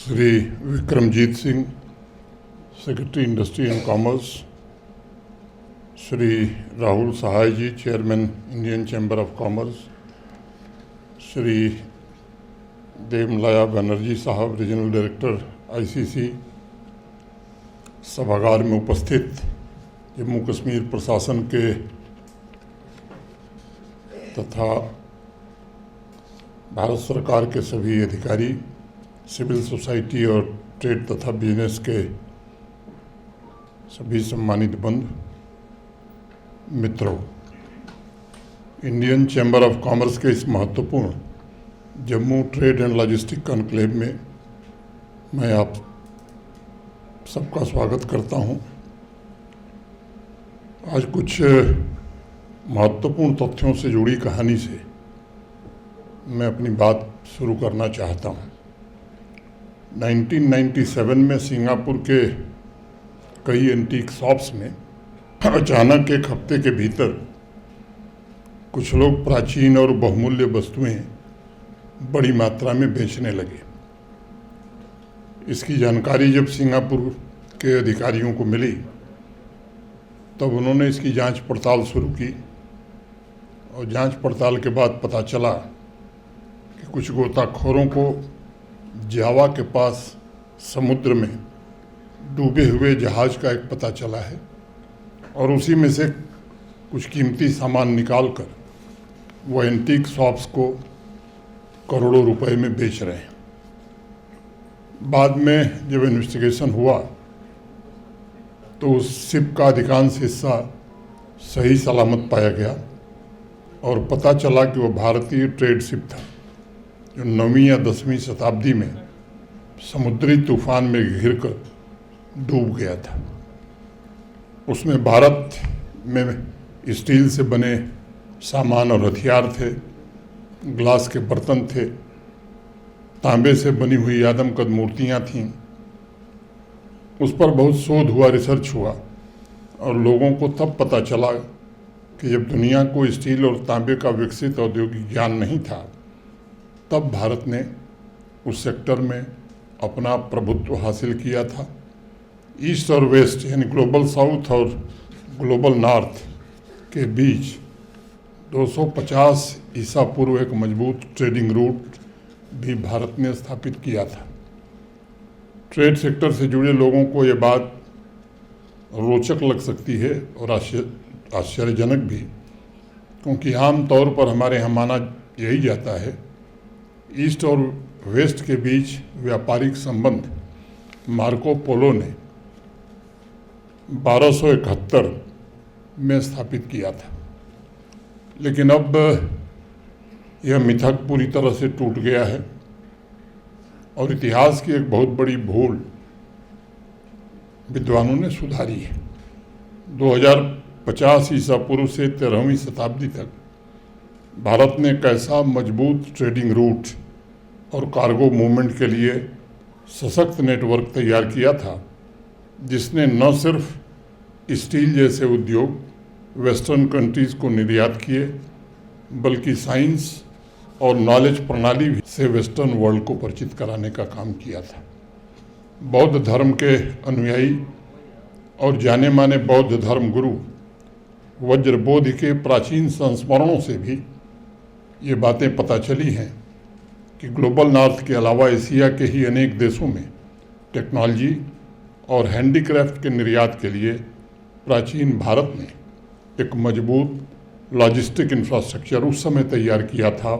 Shri Vikramjit Singh, secretary industry and commerce, Shri Rahul Sahay ji, chairman Indian chamber of commerce, Shri Devmalaya Banerjee साहब, regional director ICC, सभागार में उपस्थित जम्मू कश्मीर प्रशासन के तथा भारत सरकार के सभी अधिकारी, सिविल सोसाइटी और ट्रेड तथा बिजनेस के सभी सम्मानित बंधु मित्रों, इंडियन चैम्बर ऑफ कॉमर्स के इस महत्वपूर्ण Jammu trade and logistic conclave में मैं आप सबका स्वागत करता हूं। आज कुछ महत्वपूर्ण तथ्यों से जुड़ी कहानी से मैं अपनी बात शुरू करना चाहता हूं। 1997 में सिंगापुर के कई एंटीक शॉप्स में अचानक एक हफ्ते के भीतर कुछ लोग प्राचीन और बहुमूल्य वस्तुएं बड़ी मात्रा में बेचने लगे। इसकी जानकारी जब सिंगापुर के अधिकारियों को मिली तब उन्होंने इसकी जांच पड़ताल शुरू की और जांच पड़ताल के बाद पता चला कि कुछ गोताखोरों को जावा के पास समुद्र में डूबे हुए जहाज का एक पता चला है और उसी में से कुछ कीमती सामान निकालकर वो एंटीक शॉप्स को करोड़ों रुपए में बेच रहे हैं। बाद में जब इन्वेस्टिगेशन हुआ तो उस शिप का अधिकांश हिस्सा सही सलामत पाया गया और पता चला कि वो भारतीय ट्रेड शिप था जो 9वीं या 10वीं शताब्दी में समुद्री तूफान में घिरकर डूब गया था। उसमें भारत में स्टील से बने सामान और हथियार थे, ग्लास के बर्तन थे, तांबे से बनी हुई आदमकद मूर्तियाँ थीं। उस पर बहुत शोध हुआ, रिसर्च हुआ और लोगों को तब पता चला कि जब दुनिया को स्टील और तांबे का विकसित औद्योगिक ज्ञान नहीं था तब भारत ने उस सेक्टर में अपना प्रभुत्व हासिल किया था। ईस्ट और वेस्ट यानी ग्लोबल साउथ और ग्लोबल नॉर्थ के बीच 250 ईसा पूर्व एक मजबूत ट्रेडिंग रूट भी भारत ने स्थापित किया था। ट्रेड सेक्टर से जुड़े लोगों को ये बात रोचक लग सकती है और आश्चर्यजनक भी, क्योंकि आम तौर पर हमारे यहाँ माना यही जाता है ईस्ट और वेस्ट के बीच व्यापारिक संबंध मार्को पोलो ने 1271 में स्थापित किया था। लेकिन अब यह मिथक पूरी तरह से टूट गया है और इतिहास की एक बहुत बड़ी भूल विद्वानों ने सुधारी है। 2050 ईसा पूर्व से 13वीं शताब्दी तक भारत ने एक ऐसा मजबूत ट्रेडिंग रूट और कार्गो मूवमेंट के लिए सशक्त नेटवर्क तैयार किया था जिसने न सिर्फ स्टील जैसे उद्योग वेस्टर्न कंट्रीज़ को निर्यात किए बल्कि साइंस और नॉलेज प्रणाली से वेस्टर्न वर्ल्ड को परिचित कराने का काम किया था। बौद्ध धर्म के अनुयायी और जाने माने बौद्ध धर्म गुरु वज्रबोधि के प्राचीन संस्मरणों से भी ये बातें पता चली हैं कि ग्लोबल नॉर्थ के अलावा एशिया के ही अनेक देशों में टेक्नोलॉजी और हैंडीक्राफ्ट के निर्यात के लिए प्राचीन भारत ने एक मजबूत लॉजिस्टिक इंफ्रास्ट्रक्चर उस समय तैयार किया था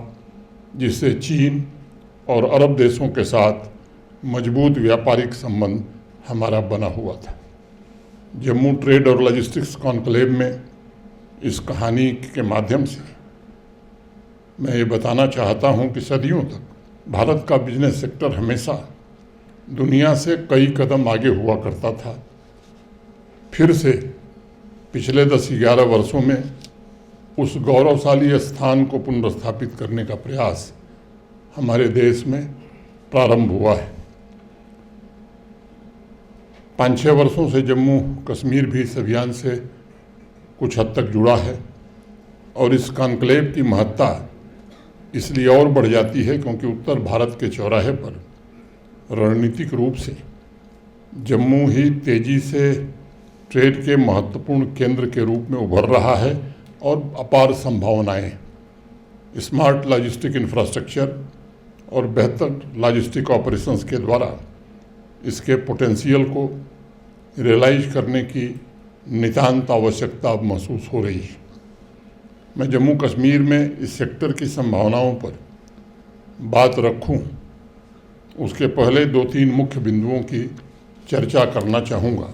जिससे चीन और अरब देशों के साथ मजबूत व्यापारिक संबंध हमारा बना हुआ था। जम्मू ट्रेड और लॉजिस्टिक्स कॉन्क्लेव में इस कहानी के माध्यम से मैं ये बताना चाहता हूँ कि सदियों तक भारत का बिजनेस सेक्टर हमेशा दुनिया से कई कदम आगे हुआ करता था। फिर से पिछले 10-11 वर्षों में उस गौरवशाली स्थान को पुनर्स्थापित करने का प्रयास हमारे देश में प्रारंभ हुआ है। 5-6 वर्षों से जम्मू कश्मीर भी इस अभियान से कुछ हद तक जुड़ा है और इस कॉन्क्लेव की महत्ता इसलिए और बढ़ जाती है क्योंकि उत्तर भारत के चौराहे पर रणनीतिक रूप से जम्मू ही तेजी से ट्रेड के महत्वपूर्ण केंद्र के रूप में उभर रहा है और अपार संभावनाएं स्मार्ट लॉजिस्टिक इंफ्रास्ट्रक्चर और बेहतर लॉजिस्टिक ऑपरेशंस के द्वारा इसके पोटेंशियल को रियलाइज करने की नितांत आवश्यकता अब महसूस हो रही है। मैं जम्मू कश्मीर में इस सेक्टर की संभावनाओं पर बात रखूं, उसके पहले 2-3 मुख्य बिंदुओं की चर्चा करना चाहूँगा।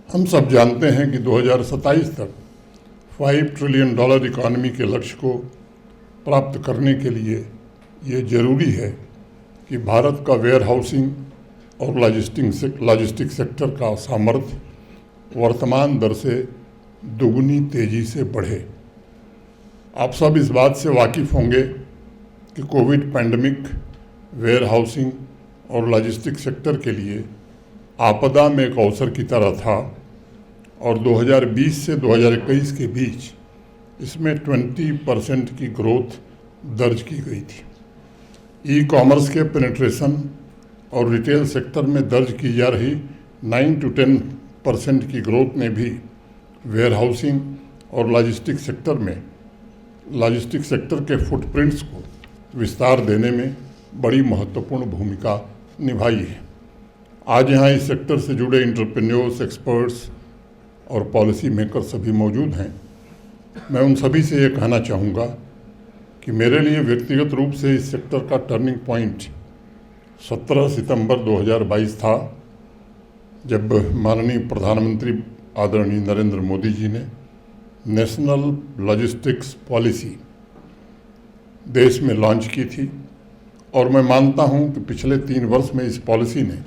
हम सब जानते हैं कि 2027 तक $5 ट्रिलियन इकॉनमी के लक्ष्य को प्राप्त करने के लिए ये जरूरी है कि भारत का वेयर हाउसिंग और लॉजिस्टिक सेक्टर का सामर्थ्य वर्तमान दर से दुगनी तेजी से बढ़े। आप सब इस बात से वाकिफ़ होंगे कि कोविड पैंडमिक वेयर हाउसिंग और लॉजिस्टिक सेक्टर के लिए आपदा में एक अवसर की तरह था और 2020 से 2021 के बीच इसमें 20% की ग्रोथ दर्ज की गई थी। ई कॉमर्स के पेनिट्रेशन और रिटेल सेक्टर में दर्ज की जा रही 9 to 10% की ग्रोथ ने भी वेयर हाउसिंग और लॉजिस्टिक सेक्टर के फुटप्रिंट्स को विस्तार देने में बड़ी महत्वपूर्ण भूमिका निभाई है। आज यहाँ इस सेक्टर से जुड़े एंटरप्रेन्योर्स, एक्सपर्ट्स और पॉलिसी मेकर सभी मौजूद हैं। मैं उन सभी से ये कहना चाहूँगा कि मेरे लिए व्यक्तिगत रूप से इस सेक्टर का टर्निंग पॉइंट 17 सितंबर 2022 था, जब माननीय प्रधानमंत्री आदरणीय नरेंद्र मोदी जी ने नेशनल लॉजिस्टिक्स पॉलिसी देश में लॉन्च की थी। और मैं मानता हूं कि पिछले 3 वर्ष में इस पॉलिसी ने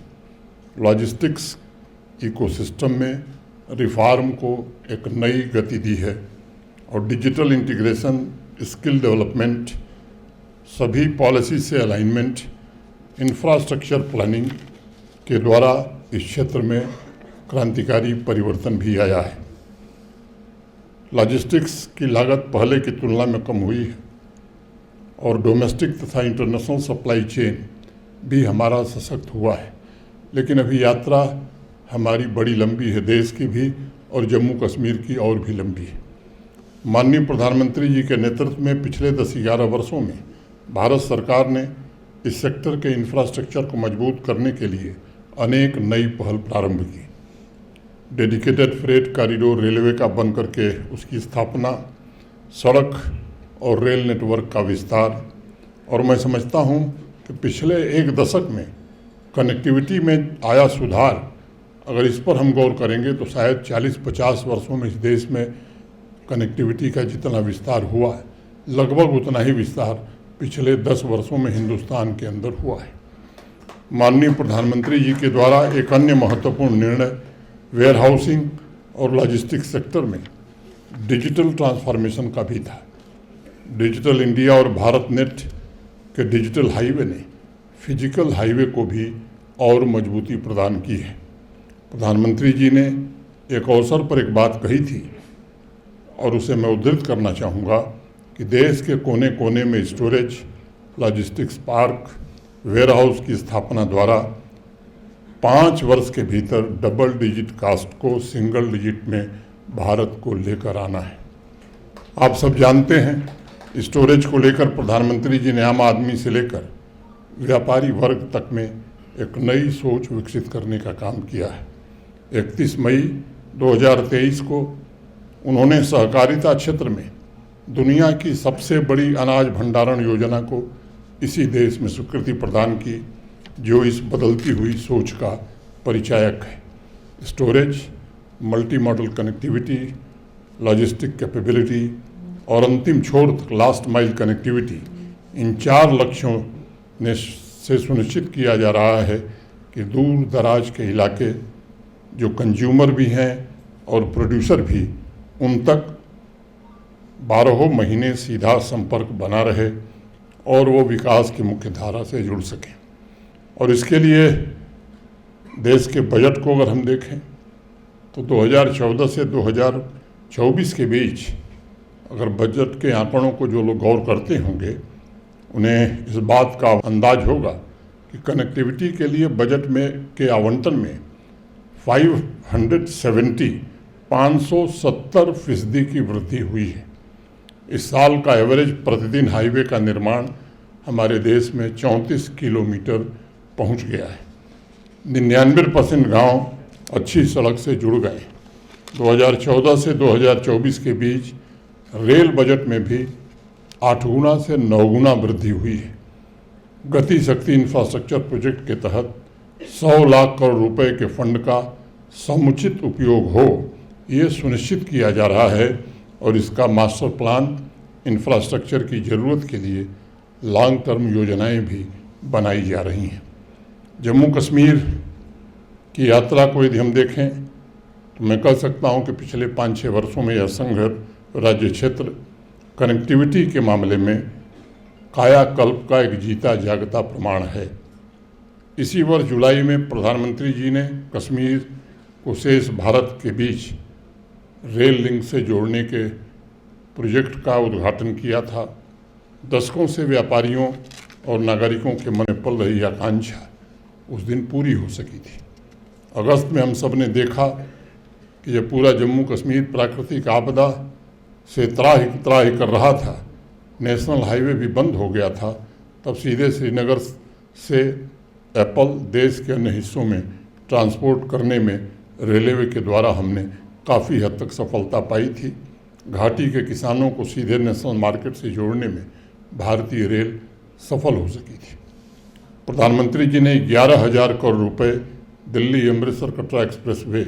लॉजिस्टिक्स इकोसिस्टम में रिफॉर्म को एक नई गति दी है और डिजिटल इंटीग्रेशन, स्किल डेवलपमेंट, सभी पॉलिसी से अलाइनमेंट, इंफ्रास्ट्रक्चर प्लानिंग के द्वारा इस क्षेत्र में क्रांतिकारी परिवर्तन भी आया है। लॉजिस्टिक्स की लागत पहले की तुलना में कम हुई है और डोमेस्टिक तथा इंटरनेशनल सप्लाई चेन भी हमारा सशक्त हुआ है, लेकिन अभी यात्रा हमारी बड़ी लंबी है, देश की भी और जम्मू कश्मीर की और भी लंबी है। माननीय प्रधानमंत्री जी के नेतृत्व में पिछले 10-11 वर्षों में भारत सरकार ने इस सेक्टर के इंफ्रास्ट्रक्चर को मजबूत करने के लिए अनेक नई पहल प्रारंभ की। डेडिकेटेड फ्रेट कॉरिडोर रेलवे का बन करके उसकी स्थापना, सड़क और रेल नेटवर्क का विस्तार, और मैं समझता हूं कि पिछले 1 दशक में कनेक्टिविटी में आया सुधार, अगर इस पर हम गौर करेंगे तो शायद 40-50 वर्षों में इस देश में कनेक्टिविटी का जितना विस्तार हुआ है, लगभग उतना ही विस्तार पिछले 10 वर्षों में हिंदुस्तान के अंदर हुआ है। माननीय प्रधानमंत्री जी के द्वारा एक अन्य महत्वपूर्ण निर्णय वेयर हाउसिंग और लॉजिस्टिक्स सेक्टर में डिजिटल ट्रांसफॉर्मेशन का भी था। डिजिटल इंडिया और भारत नेट के डिजिटल हाईवे ने फिजिकल हाईवे को भी और मजबूती प्रदान की है। प्रधानमंत्री जी ने एक अवसर पर एक बात कही थी और उसे मैं उद्धृत करना चाहूँगा कि देश के कोने कोने में storage, logistics park, warehouse की स्थापना द्वारा 5 वर्ष के भीतर डबल डिजिट कास्ट को सिंगल डिजिट में भारत को लेकर आना है। आप सब जानते हैं स्टोरेज को लेकर प्रधानमंत्री जी ने आम आदमी से लेकर व्यापारी वर्ग तक में एक नई सोच विकसित करने का काम किया है। 31 मई 2023 को उन्होंने सहकारिता क्षेत्र में दुनिया की सबसे बड़ी अनाज भंडारण योजना को इसी देश में स्वीकृति प्रदान की, जो इस बदलती हुई सोच का परिचायक है। Storage, multi modal connectivity, logistic capability और अंतिम छोर तक लास्ट माइल कनेक्टिविटी, इन 4 लक्ष्यों ने से सुनिश्चित किया जा रहा है कि दूर दराज के इलाके जो कंज्यूमर भी हैं और प्रोड्यूसर भी, उन तक 12 महीने सीधा संपर्क बना रहे और वो विकास की मुख्य धारा से जुड़ सकें। और इसके लिए देश के बजट को अगर हम देखें तो 2014 से 2024 के बीच अगर बजट के आंकड़ों को जो लोग गौर करते होंगे, उन्हें इस बात का अंदाज होगा कि कनेक्टिविटी के लिए बजट में के आवंटन में 570% की वृद्धि हुई है। इस साल का एवरेज प्रतिदिन हाईवे का निर्माण हमारे देश में 34 किलोमीटर पहुंच गया है। 99% गांव अच्छी सड़क से जुड़ गए। 2014 से 2024 के बीच रेल बजट में भी 8 गुना से 9 गुना वृद्धि हुई है। गति शक्ति इंफ्रास्ट्रक्चर प्रोजेक्ट के तहत 100 लाख करोड़ रुपए के फंड का समुचित उपयोग हो, ये सुनिश्चित किया जा रहा है और इसका मास्टर प्लान इंफ्रास्ट्रक्चर की ज़रूरत के लिए लॉन्ग टर्म योजनाएं भी बनाई जा रही हैं। जम्मू कश्मीर की यात्रा को यदि हम देखें तो मैं कह सकता हूं कि पिछले 5-6 वर्षों में यह संघ राज्य क्षेत्र कनेक्टिविटी के मामले में कायाकल्प का एक जीता जागता प्रमाण है। इसी वर्ष जुलाई में प्रधानमंत्री जी ने कश्मीर को शेष भारत के बीच रेल लिंक से जोड़ने के प्रोजेक्ट का उद्घाटन किया था। दशकों से व्यापारियों और नागरिकों के मन में पल रही आकांक्षा उस दिन पूरी हो सकी थी। अगस्त में हम सब ने देखा कि जब पूरा जम्मू कश्मीर प्राकृतिक आपदा से त्राहि कर रहा था, नेशनल हाईवे भी बंद हो गया था, तब सीधे श्रीनगर से एप्पल देश के अन्य हिस्सों में ट्रांसपोर्ट करने में रेलवे के द्वारा हमने काफ़ी हद तक सफलता पाई थी। घाटी के किसानों को सीधे नेशनल मार्केट से जोड़ने में भारतीय रेल सफल हो सकी थी। प्रधानमंत्री जी ने 11,000 करोड़ रुपए दिल्ली अमृतसर कटरा एक्सप्रेस वे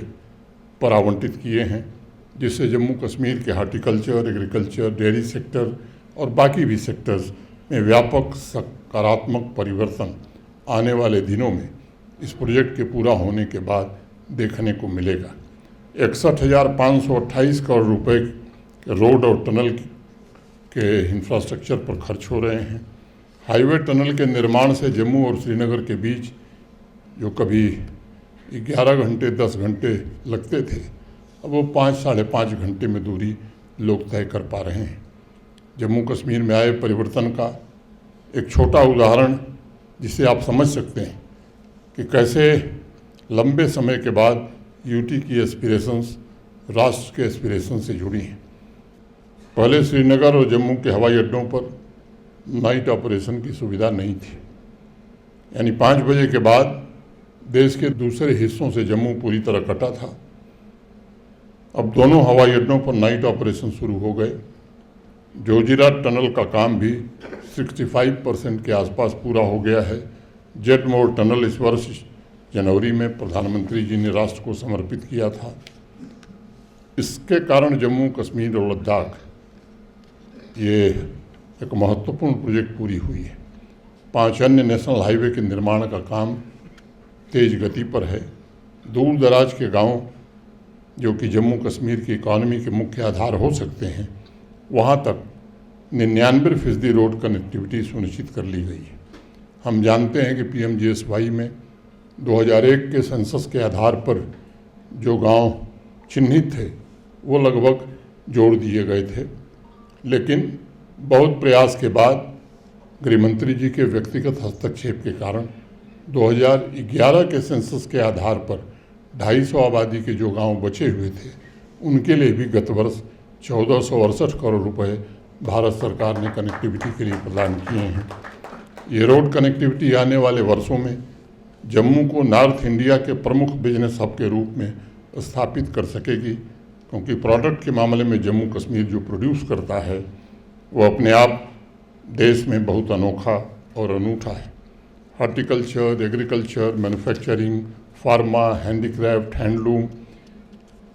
पर आवंटित किए हैं, जिससे जम्मू कश्मीर के हार्टिकल्चर, एग्रीकल्चर, डेयरी सेक्टर और बाकी भी सेक्टर्स में व्यापक सकारात्मक परिवर्तन आने वाले दिनों में इस प्रोजेक्ट के पूरा होने के बाद देखने को मिलेगा। 61,528 करोड़ रुपए के रोड और टनल के इंफ्रास्ट्रक्चर पर खर्च हो रहे हैं। हाईवे टनल के निर्माण से जम्मू और श्रीनगर के बीच जो कभी 11 घंटे 10 घंटे लगते थे, अब वो 5-5.5 घंटे में दूरी लोग तय कर पा रहे हैं। जम्मू कश्मीर में आए परिवर्तन का एक छोटा उदाहरण जिसे आप समझ सकते हैं कि कैसे लंबे समय के बाद यूटी की एस्पिरेशंस राष्ट्र के एस्पिरेशन से जुड़ी हैं। पहले श्रीनगर और जम्मू के हवाई अड्डों पर नाइट ऑपरेशन की सुविधा नहीं थी, यानी 5 बजे के बाद देश के दूसरे हिस्सों से जम्मू पूरी तरह कटा था। अब दोनों हवाई अड्डों पर नाइट ऑपरेशन शुरू हो गए। जोजिरा टनल का काम भी 65% के आसपास पूरा हो गया है। जेट मोड़ टनल इस वर्ष जनवरी में प्रधानमंत्री जी ने राष्ट्र को समर्पित किया था। इसके कारण जम्मू कश्मीर और लद्दाख ये एक महत्वपूर्ण प्रोजेक्ट पूरी हुई है। 5 अन्य नेशनल हाईवे के निर्माण का काम तेज गति पर है। दूर दराज के गांव जो कि जम्मू कश्मीर की इकॉनमी के मुख्य आधार हो सकते हैं, वहां तक 99% रोड कनेक्टिविटी सुनिश्चित कर ली गई है। हम जानते हैं कि PMGSY में 2001 के सेंसस के आधार पर जो गांव चिन्हित थे वो लगभग जोड़ दिए गए थे, लेकिन बहुत प्रयास के बाद गृहमंत्री जी के व्यक्तिगत हस्तक्षेप के कारण 2011 के सेंसस के आधार पर 250 आबादी के जो गांव बचे हुए थे उनके लिए भी गत वर्ष 1468 करोड़ रुपए भारत सरकार ने कनेक्टिविटी के लिए प्रदान किए हैं। ये रोड कनेक्टिविटी आने वाले वर्षों में जम्मू को नॉर्थ इंडिया के प्रमुख बिजनेस हब के रूप में स्थापित कर सकेगी, क्योंकि प्रोडक्ट के मामले में जम्मू कश्मीर जो प्रोड्यूस करता है वो अपने आप देश में बहुत अनोखा और अनूठा है। Horticulture, agriculture, manufacturing, pharma, handicraft, handloom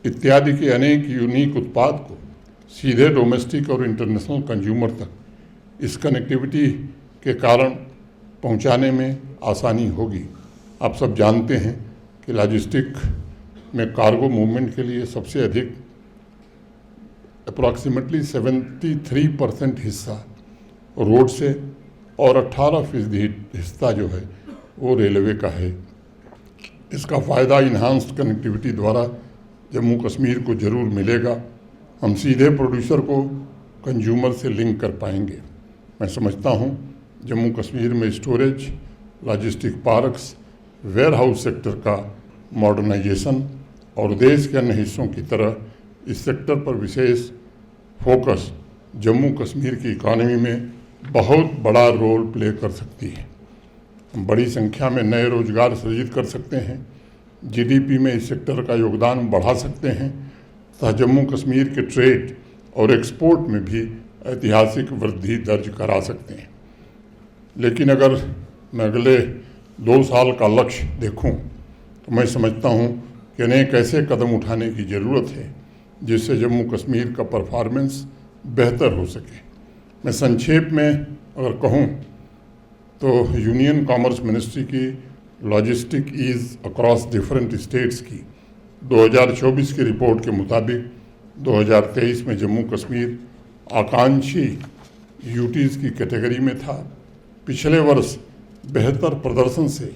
इत्यादि के अनेक यूनिक उत्पाद को सीधे डोमेस्टिक और इंटरनेशनल कंज्यूमर तक इस कनेक्टिविटी के कारण पहुंचाने में आसानी होगी। आप सब जानते हैं कि लॉजिस्टिक में कार्गो मूवमेंट के लिए सबसे अधिक अप्रॉक्सीमेटली 73% हिस्सा रोड से और 18% हिस्सा जो है वो रेलवे का है। इसका फ़ायदा इन्हांस्ड कनेक्टिविटी द्वारा जम्मू कश्मीर को ज़रूर मिलेगा। हम सीधे प्रोड्यूसर को कंज्यूमर से लिंक कर पाएंगे। मैं समझता हूँ जम्मू कश्मीर में storage logistic parks, warehouse sector का मॉडर्नाइजेशन और देश के अन्य हिस्सों की तरह इस सेक्टर पर विशेष फोकस जम्मू कश्मीर की इकॉनमी में बहुत बड़ा रोल प्ले कर सकती है। हम बड़ी संख्या में नए रोजगार सृजित कर सकते हैं, जीडीपी में इस सेक्टर का योगदान बढ़ा सकते हैं तथा जम्मू कश्मीर के ट्रेड और एक्सपोर्ट में भी ऐतिहासिक वृद्धि दर्ज करा सकते हैं। लेकिन अगर मैं अगले 2 साल का लक्ष्य देखूं तो मैं समझता हूं कि अनेक ऐसे कदम उठाने की ज़रूरत है जिससे जम्मू कश्मीर का परफॉर्मेंस बेहतर हो सके। मैं संक्षेप में अगर कहूं तो यूनियन कॉमर्स मिनिस्ट्री की logistic ease across different states की 2024 की रिपोर्ट के मुताबिक 2023 में जम्मू कश्मीर आकांक्षी यूटीज़ की कैटेगरी में था। पिछले वर्ष बेहतर प्रदर्शन से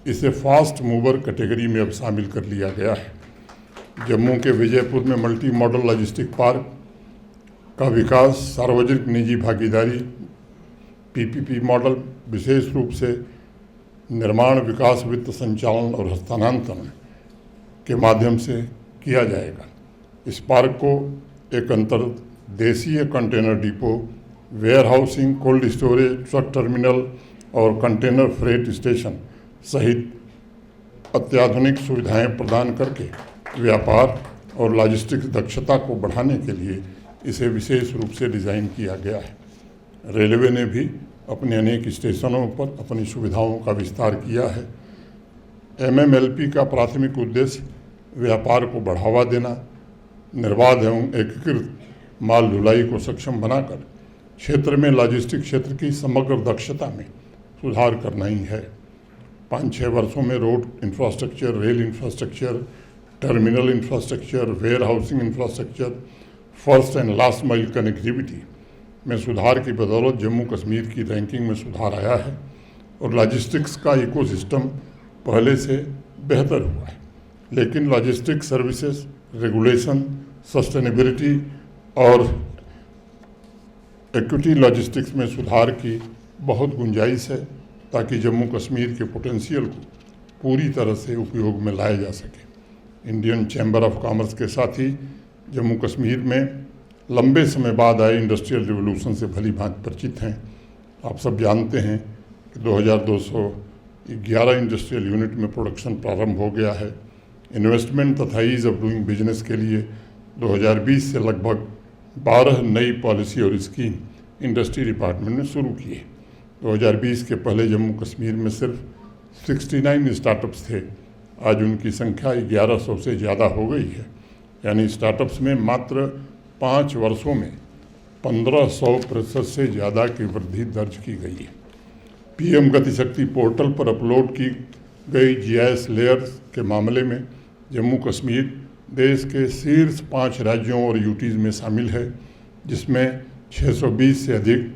इसे फास्ट मूवर कैटेगरी में अब शामिल कर लिया गया है। जम्मू के विजयपुर में मल्टी मॉडल लॉजिस्टिक पार्क का विकास सार्वजनिक निजी भागीदारी पीपीपी मॉडल, विशेष रूप से निर्माण विकास वित्त संचालन और हस्तांतरण के माध्यम से किया जाएगा। इस पार्क को एक अंतर्देशीय container depot, warehousing, cold storage, truck terminal और कंटेनर फ्रेट स्टेशन सहित अत्याधुनिक सुविधाएं प्रदान करके व्यापार और लॉजिस्टिक्स दक्षता को बढ़ाने के लिए इसे विशेष रूप से डिज़ाइन किया गया है। रेलवे ने भी अपने अनेक स्टेशनों पर अपनी सुविधाओं का विस्तार किया है। एमएमएलपी का प्राथमिक उद्देश्य व्यापार को बढ़ावा देना, निर्बाध एवं एकीकृत माल ढुलाई को सक्षम बनाकर क्षेत्र में लॉजिस्टिक क्षेत्र की समग्र दक्षता में सुधार करना ही है। 5-6 वर्षों में road infrastructure, rail infrastructure, terminal infrastructure, warehousing infrastructure, first and last mile connectivity में सुधार की बदौलत जम्मू कश्मीर की रैंकिंग में सुधार आया है और लॉजिस्टिक्स का इकोसिस्टम पहले से बेहतर हुआ है। लेकिन लॉजिस्टिक सर्विसेज, रेगुलेशन, सस्टेनेबिलिटी और इक्विटी लॉजिस्टिक्स में सुधार की बहुत गुंजाइश है ताकि जम्मू कश्मीर के पोटेंशियल को पूरी तरह से उपयोग में लाया जा सके। इंडियन चैम्बर ऑफ कॉमर्स के साथ ही जम्मू कश्मीर में लंबे समय बाद आए इंडस्ट्रियल रिवोल्यूशन से भली भांति परिचित हैं। आप सब जानते हैं कि 2211 इंडस्ट्रियल यूनिट में प्रोडक्शन प्रारंभ हो गया है। इन्वेस्टमेंट तथा ईज ऑफ डूइंग बिजनेस के लिए 2020 से लगभग 12 नई पॉलिसी और स्कीम इंडस्ट्री डिपार्टमेंट ने शुरू की है। 2020 के पहले जम्मू कश्मीर में सिर्फ 69 स्टार्टअप्स थे, आज उनकी संख्या 1100 से ज़्यादा हो गई है। यानी स्टार्टअप्स में मात्र 5 वर्षों में 1500% से ज़्यादा की वृद्धि दर्ज की गई है। पीएम गतिशक्ति पोर्टल पर अपलोड की गई जीआईएस लेयर्स के मामले में जम्मू कश्मीर देश के शीर्ष 5 राज्यों और यूटीज़ में शामिल है, जिसमें 620 से अधिक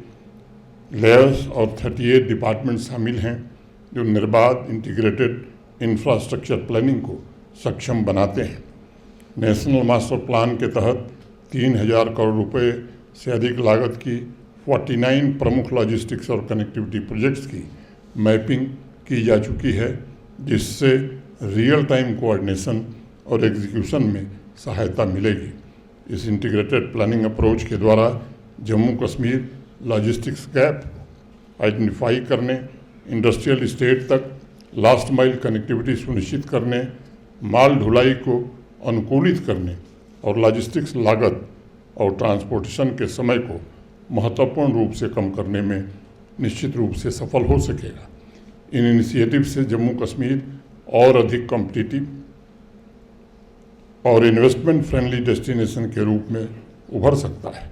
लेयर्स और 38 डिपार्टमेंट शामिल हैं जो निर्बाध इंटीग्रेटेड इंफ्रास्ट्रक्चर प्लानिंग को सक्षम बनाते हैं। नेशनल मास्टर प्लान के तहत 3000 करोड़ रुपए से अधिक लागत की 49 प्रमुख लॉजिस्टिक्स और कनेक्टिविटी प्रोजेक्ट्स की मैपिंग की जा चुकी है, जिससे रियल टाइम कोऑर्डिनेशन और एग्जीक्यूशन में सहायता मिलेगी। इस इंटीग्रेटेड प्लानिंग अप्रोच के द्वारा Jammu Kashmir logistics gap identify करने, इंडस्ट्रियल स्टेट तक लास्ट माइल कनेक्टिविटी सुनिश्चित करने, माल ढुलाई को अनुकूलित करने और लॉजिस्टिक्स लागत और ट्रांसपोर्टेशन के समय को महत्वपूर्ण रूप से कम करने में निश्चित रूप से सफल हो सकेगा। इन इनिशिएटिव से जम्मू कश्मीर और अधिक कॉम्पिटिटिव और इन्वेस्टमेंट फ्रेंडली डेस्टिनेशन के रूप में उभर सकता है।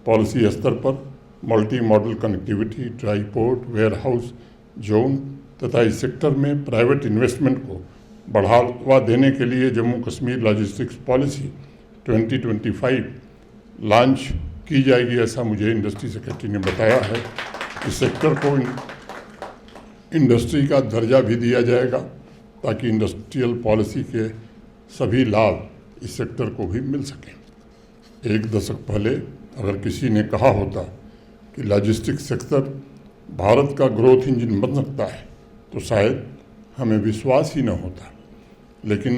पॉलिसी स्तर पर multi modal connectivity, dry port, warehouse zone तथा इस सेक्टर में प्राइवेट इन्वेस्टमेंट को बढ़ावा देने के लिए Jammu Kashmir logistics policy 2025 launch की जाएगी, ऐसा मुझे इंडस्ट्री सेक्रेटरी ने बताया है। इस सेक्टर को इंडस्ट्री का दर्जा भी दिया जाएगा ताकि इंडस्ट्रियल पॉलिसी के सभी लाभ इस सेक्टर को भी मिल सकें। 1 दशक पहले अगर किसी ने कहा होता कि लॉजिस्टिक्स सेक्टर भारत का ग्रोथ इंजन बन सकता है तो शायद हमें विश्वास ही न होता। लेकिन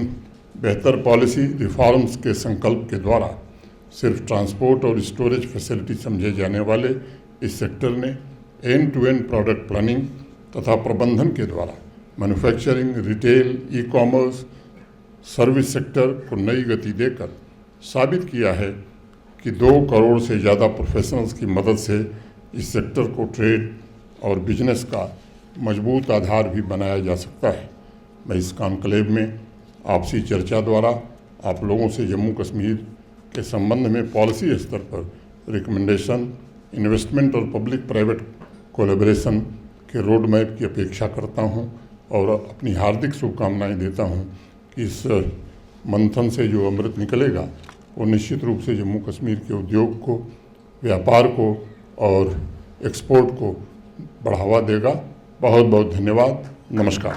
बेहतर पॉलिसी रिफॉर्म्स के संकल्प के द्वारा सिर्फ ट्रांसपोर्ट और स्टोरेज फैसिलिटी समझे जाने वाले इस सेक्टर ने end to end product planning तथा प्रबंधन के द्वारा manufacturing, retail, e commerce, service sector को नई गति देकर साबित किया है कि 2 करोड़ से ज़्यादा प्रोफेशनल्स की मदद से इस सेक्टर को ट्रेड और बिजनेस का मजबूत आधार भी बनाया जा सकता है। मैं इस कॉन्क्लेव में आपसी चर्चा द्वारा आप लोगों से जम्मू कश्मीर के संबंध में पॉलिसी स्तर पर रिकमेंडेशन, इन्वेस्टमेंट और पब्लिक प्राइवेट कोलैबोरेशन के रोड मैप की अपेक्षा करता हूं और अपनी हार्दिक शुभकामनाएं देता हूं कि इस मंथन से जो अमृत निकलेगा वो निश्चित रूप से जम्मू कश्मीर के उद्योग को, व्यापार को और एक्सपोर्ट को बढ़ावा देगा। बहुत बहुत धन्यवाद। नमस्कार।